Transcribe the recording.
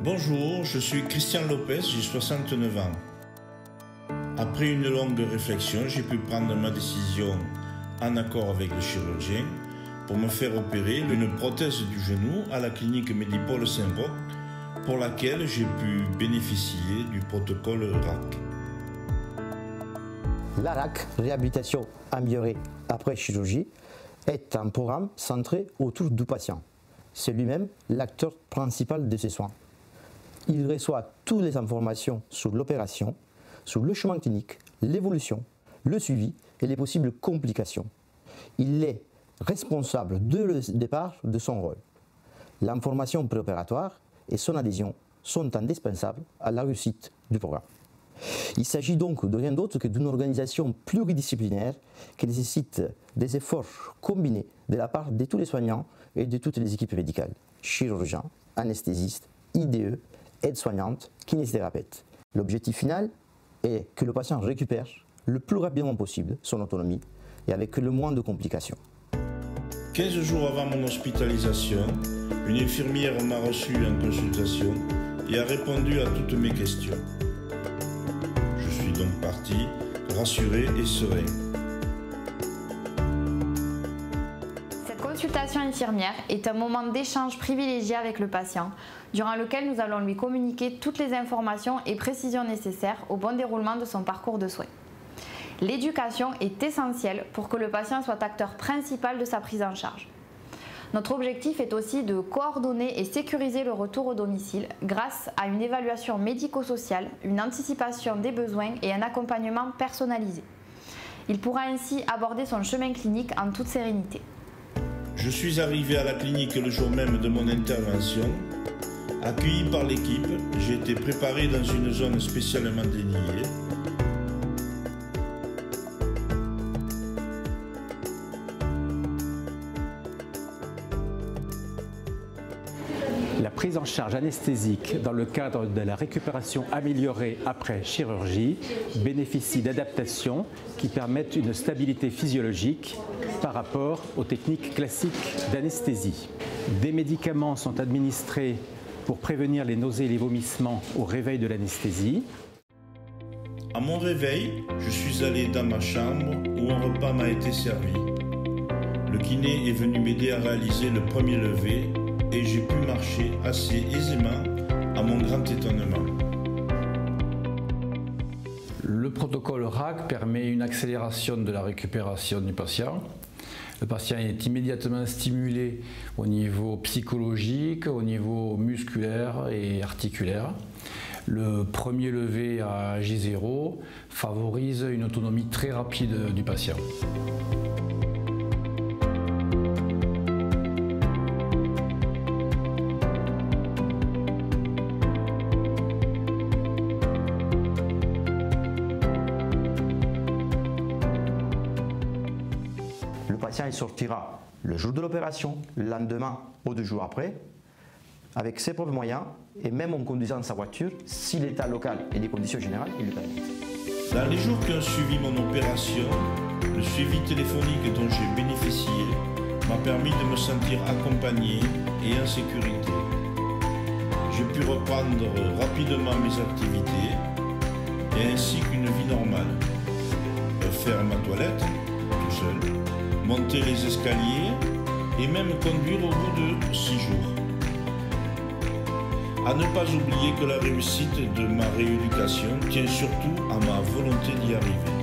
Bonjour, je suis Christian Lopez, j'ai 69 ans. Après une longue réflexion, j'ai pu prendre ma décision en accord avec le chirurgien pour me faire opérer une prothèse du genou à la clinique Medipôle Saint-Roch pour laquelle j'ai pu bénéficier du protocole RAC. La RAC, réhabilitation améliorée après chirurgie, est un programme centré autour du patient. C'est lui-même l'acteur principal de ses soins. Il reçoit toutes les informations sur l'opération, sur le chemin clinique, l'évolution, le suivi et les possibles complications. Il est responsable dès le départ de son rôle. L'information préopératoire et son adhésion sont indispensables à la réussite du programme. Il s'agit donc de rien d'autre que d'une organisation pluridisciplinaire qui nécessite des efforts combinés de la part de tous les soignants et de toutes les équipes médicales, chirurgiens, anesthésistes, IDE, aides-soignantes, kinésithérapeutes. L'objectif final est que le patient récupère le plus rapidement possible son autonomie et avec le moins de complications. 15 jours avant mon hospitalisation, une infirmière m'a reçu en consultation et a répondu à toutes mes questions. Je suis donc parti, rassuré et serein. Cette consultation infirmière est un moment d'échange privilégié avec le patient, durant lequel nous allons lui communiquer toutes les informations et précisions nécessaires au bon déroulement de son parcours de soins. L'éducation est essentielle pour que le patient soit acteur principal de sa prise en charge. Notre objectif est aussi de coordonner et sécuriser le retour au domicile grâce à une évaluation médico-sociale, une anticipation des besoins et un accompagnement personnalisé. Il pourra ainsi aborder son chemin clinique en toute sérénité. Je suis arrivé à la clinique le jour même de mon intervention. Accueilli par l'équipe, j'ai été préparé dans une zone spécialement déniée. La prise en charge anesthésique dans le cadre de la récupération améliorée après chirurgie bénéficie d'adaptations qui permettent une stabilité physiologique par rapport aux techniques classiques d'anesthésie. Des médicaments sont administrés pour prévenir les nausées et les vomissements au réveil de l'anesthésie. À mon réveil, je suis allé dans ma chambre où un repas m'a été servi. Le kiné est venu m'aider à réaliser le premier levé et j'ai pu marcher assez aisément à mon grand étonnement. Le protocole RAC permet une accélération de la récupération du patient. Le patient est immédiatement stimulé au niveau psychologique, au niveau musculaire et articulaire. Le premier levé à J0 favorise une autonomie très rapide du patient. Le patient il sortira le jour de l'opération, le lendemain ou 2 jours après, avec ses propres moyens et même en conduisant sa voiture, si l'état local et les conditions générales il le permettent. Dans les jours qui ont suivi mon opération, le suivi téléphonique dont j'ai bénéficié m'a permis de me sentir accompagné et en sécurité. J'ai pu reprendre rapidement mes activités et ainsi qu'une vie normale. Faire ma toilette tout seul, monter les escaliers et même conduire au bout de 6 jours. À ne pas oublier que la réussite de ma rééducation tient surtout à ma volonté d'y arriver.